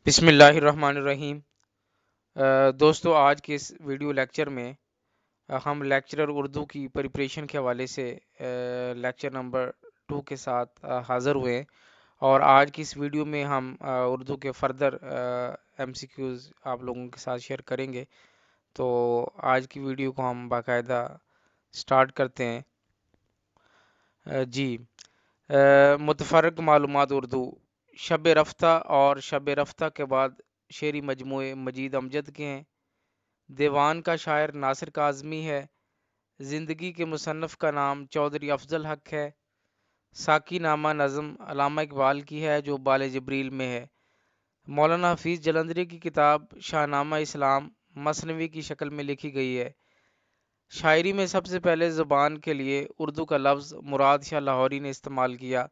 بسم اللہ الرحمن الرحیم۔ دوستو، آج کے اس ویڈیو لیکچر میں ہم لیکچرر اردو کی پریپریشن کے حوالے سے لیکچر نمبر 2 کے ساتھ حاضر ہوئے ہیں، اور آج کی اس ویڈیو میں ہم اردو کے فردر ایم سی کیوز آپ لوگوں کے ساتھ شیئر کریں گے۔ تو آج کی ویڈیو کو ہم باقاعدہ سٹارٹ کرتے ہیں۔ جی، متفرق معلومات اردو شب رفتہ اور شب رفتہ کے بعد شعری مجموعے مجید امجد کے ہیں۔ دیوان کا شاعر ناصر کاظمی ہے۔ زندگی کے مصنف کا نام چودھری افضل حق ہے۔ ساقی نامہ نظم علامہ اقبال کی ہے جو بال جبریل میں ہے۔ مولانا حفیظ جلندری کی کتاب شاہ نامہ اسلام مثنوی کی شکل میں لکھی گئی ہے۔ شاعری میں سب سے پہلے زبان کے لیے اردو کا لفظ مراد شاہ لاہوری نے استعمال کیا۔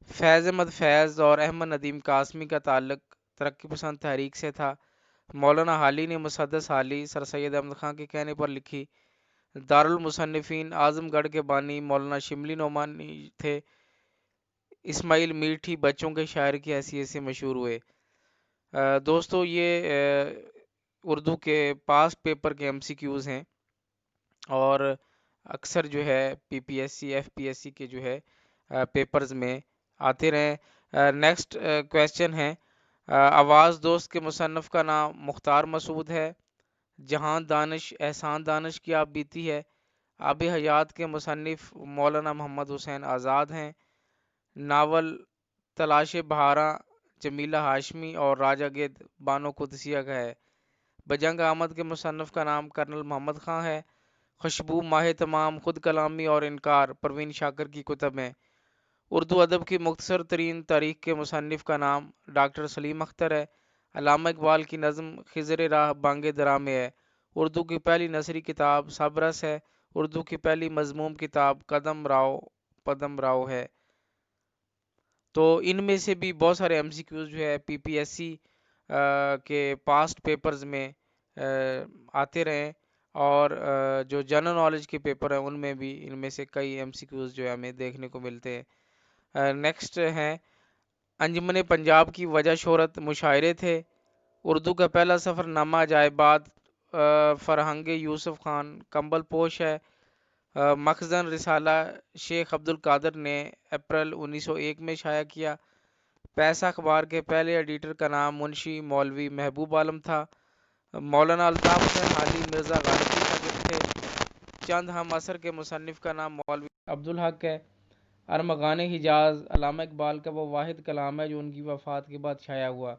فیض احمد فیض اور احمد ندیم قاسمی کا تعلق ترقی پسند تحریک سے تھا۔ مولانا حالی نے مسدس حالی سر سید احمد خان کے کہنے پر لکھی۔ دارالمصنفین اعظم گڑھ کے بانی مولانا شملی نعمانی تھے۔ اسماعیل میٹھی بچوں کے شاعر کی حیثیت سے مشہور ہوئے۔ دوستو، یہ اردو کے پاس پیپر کے ایم سی کیوز ہیں، اور اکثر جو ہے P P S C F P S C کے جو ہے پیپرز میں آتے رہے۔ نیکسٹ کویسچن ہے، آواز دوست کے مصنف کا نام مختار مسعود ہے۔ جہان دانش احسان دانش کی آپ بیتی ہے۔ آب حیات کے مصنف مولانا محمد حسین آزاد ہیں۔ ناول تلاش بہاراں جمیلہ ہاشمی اور راجہ گد بانو قدسیہ کا ہے۔ بجنگ آمد کے مصنف کا نام کرنل محمد خان ہے۔ خوشبو ماہ تمام خود کلامی اور انکار پروین شاکر کی کتب ہیں۔ اردو ادب کی مختصر ترین تاریخ کے مصنف کا نام ڈاکٹر سلیم اختر ہے۔ علامہ اقبال کی نظم خضر راہ بانگ درا میں ہے۔ اردو کی پہلی نثری کتاب سبرس ہے۔ اردو کی پہلی مضموم کتاب قدم راؤ پدم راؤ ہے۔ تو ان میں سے بھی بہت سارے ایم سی کیوز جو ہے پی پی ایس سی کے پاسٹ پیپرز میں آتے رہے، اور جو جنرل نالج کے پیپر ہیں ان میں بھی ان میں سے کئی ایم سی کیوز جو ہے ہمیں دیکھنے کو ملتے ہیں۔ نیکسٹ ہے، انجمن پنجاب کی وجہ شہرت مشاعرے تھے۔ اردو کا پہلا سفر نامہ عجائبات فرہنگ یوسف خان کمبل پوش ہے۔ مخزن رسالہ شیخ عبد القادر نے اپریل 1901 میں شائع کیا۔ پیسہ اخبار کے پہلے ایڈیٹر کا نام منشی مولوی محبوب عالم تھا۔ مولانا الطاف حسین حالی مرزا غالب کے شاگرد تھے۔ چند ہم عصر کے مصنف کا نام مولوی عبدالحق ہے۔ ارمغان حجاز علامہ اقبال کا وہ واحد کلام ہے جو ان کی وفات کے بعد شائع ہوا۔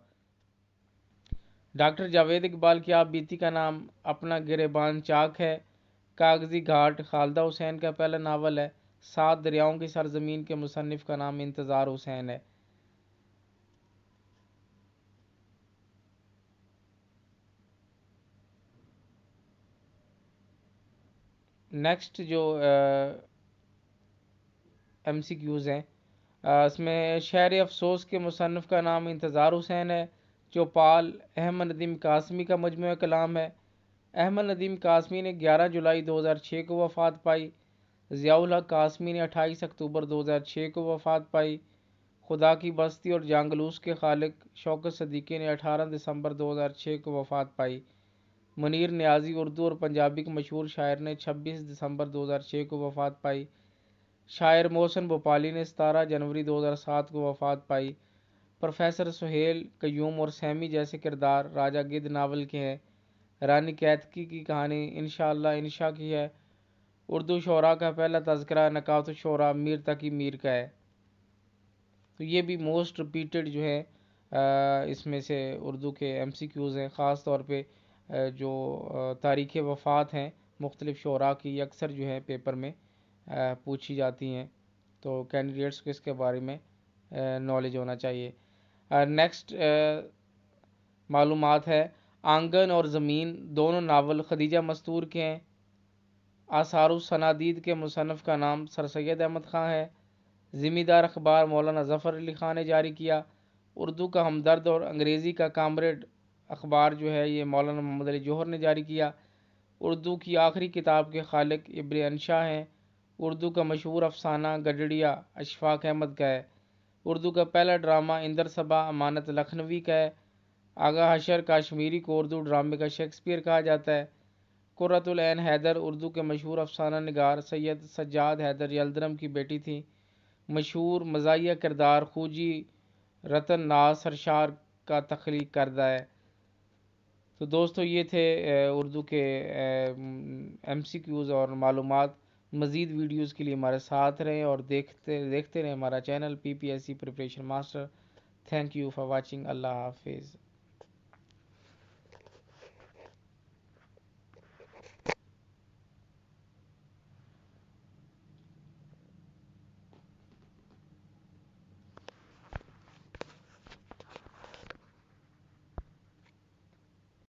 ڈاکٹر جاوید اقبال کی آپ بیتی کا نام اپنا گریبان چاک ہے۔ کاغذی گھاٹ خالدہ حسین کا پہلا ناول ہے۔ 7 دریاؤں کی سرزمین کے مصنف کا نام انتظار حسین ہے۔ نیکسٹ جو ایم سی کیوز ہیں، اس میں شعر افسوس کے مصنف کا نام انتظار حسین ہے۔ چوپال احمد ندیم قاسمی کا مجموعہ کلام ہے۔ احمد ندیم قاسمی نے 11 جولائی 2006 کو وفات پائی۔ ضیاء الحق قاسمی نے 28 اکتوبر 2006 کو وفات پائی۔ خدا کی بستی اور جانگلوس کے خالق شوکت صدیقی نے 18 دسمبر 2006 کو وفات پائی۔ منیر نیازی اردو اور پنجابی کے مشہور شاعر نے 26 دسمبر 2006 کو وفات پائی۔ شاعر محسن بھوپالی نے 17 جنوری 2007 کو وفات پائی۔ پروفیسر سہیل قیوم اور سیمی جیسے کردار راجہ گد ناول کے ہیں۔ رانی کیتکی کی کہانی انشاءاللہ انشاء کی ہے۔ اردو شعراء کا پہلا تذکرہ نکات الشعراء میر تقی میر کا ہے۔ تو یہ بھی موسٹ ریپیٹڈ جو ہے اس میں سے اردو کے ایم سی کیوز ہیں، خاص طور پہ جو تاریخ وفات ہیں مختلف شعراء کی اکثر جو ہے پیپر میں پوچھی جاتی ہیں، تو کینڈیڈیٹس کو اس کے بارے میں نالج ہونا چاہیے۔ نیکسٹ معلومات ہے، آنگن اور زمین دونوں ناول خدیجہ مستور کے ہیں۔ آثار الصنادید کے مصنف کا نام سر سید احمد خان ہے۔ ذمہ دار اخبار مولانا ظفر علی خان نے جاری کیا۔ اردو کا ہمدرد اور انگریزی کا کامریڈ اخبار جو ہے یہ مولانا محمد علی جوہر نے جاری کیا۔ اردو کی آخری کتاب کے خالق ابن انشا ہیں۔ اردو کا مشہور افسانہ گڈڑیا اشفاق احمد کا ہے۔ اردو کا پہلا ڈرامہ اندر صبا امانت لکھنوی کا ہے۔ آغا حشر کاشمیری کو اردو ڈرامے کا شیکسپیئر کہا جاتا ہے۔ قرۃ العین حیدر اردو کے مشہور افسانہ نگار سید سجاد حیدر یلدرم کی بیٹی تھیں۔ مشہور مزاحیہ کردار خوجی رتن ناز سرشار کا تخلیق کردہ ہے۔ تو دوستو یہ تھے اردو کے ایم سی کیوز اور معلومات۔ مزید ویڈیوز کے لیے ہمارے ساتھ رہیں اور دیکھتے رہیں ہمارا channel PPSC preparation master. Thank you for watching. اللہ حافظ۔